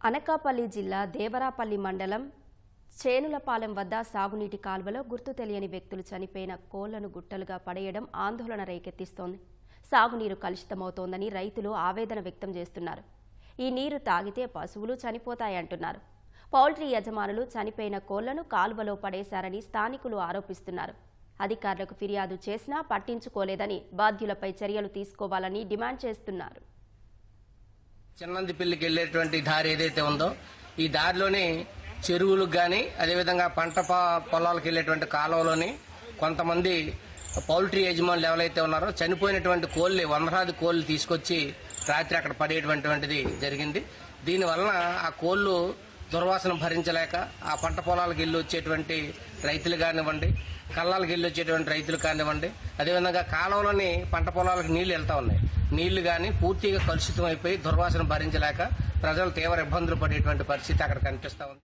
అనకాపల్లి జిల్లా దేవరాపల్లి మండలం చేనులపాలెం వద్ద సాగునీటి కాల్వలో గుర్తు తెలియని వ్యక్తులు చనిపోయిన కోళ్లను గుట్టలుగా పడేయడం ఆందోళన రేకెత్తిస్తోంది. సాగునీరు కలుషితమవుతోందని రైతులు ఆవేదన వ్యక్తం చేస్తున్నారు. ఈ నీరు తాగితే పశువులు చనిపోతాయంటున్నారు. పౌల్ట్రీ యజమానులు చనిపోయిన కోళ్లను కాల్వలో పడేశారని స్థానికులు ఆరోపిస్తున్నారు. అధికారులకు ఫిర్యాదు చేసినా పట్టించుకోలేదని బాధ్యులపై చర్యలు తీసుకోవాలని డిమాండ్ చేస్తున్నారు. చిన్నందిపల్లికి వెళ్లేటువంటి దారి ఏదైతే ఉందో ఈ దారిలోని చెరువులకు గాని అదేవిధంగా పంట పొలాలకు వెళ్లేటువంటి కాలువలోని కొంతమంది పౌల్ట్రీ యజమానులు ఎవరైతే ఉన్నారో చనిపోయినటువంటి కోళ్లు వందలాది కోళ్లు తీసుకొచ్చి రాత్రి అక్కడ పడేటువంటిది జరిగింది. దీనివలన ఆ కోళ్లు దుర్వాసన భరించలేక ఆ పంట పొలాలకు వెళ్లి వచ్చేటువంటి రైతులు కానివ్వండి, కళ్ళాలకు వెళ్లి వచ్చేటువంటి రైతులు కానివ్వండి, అదేవిధంగా కాలువలోని పంట పొలాలకు నీళ్లు వెళ్తా ఉన్నాయి. నీళ్లు గాని పూర్తిగా కలుషితం అయిపోయి దుర్వాసన భరించలేక ప్రజలు తీవ్ర ఇబ్బందులు పడేటువంటి పరిస్థితి అక్కడ కనిపిస్తా ఉంది.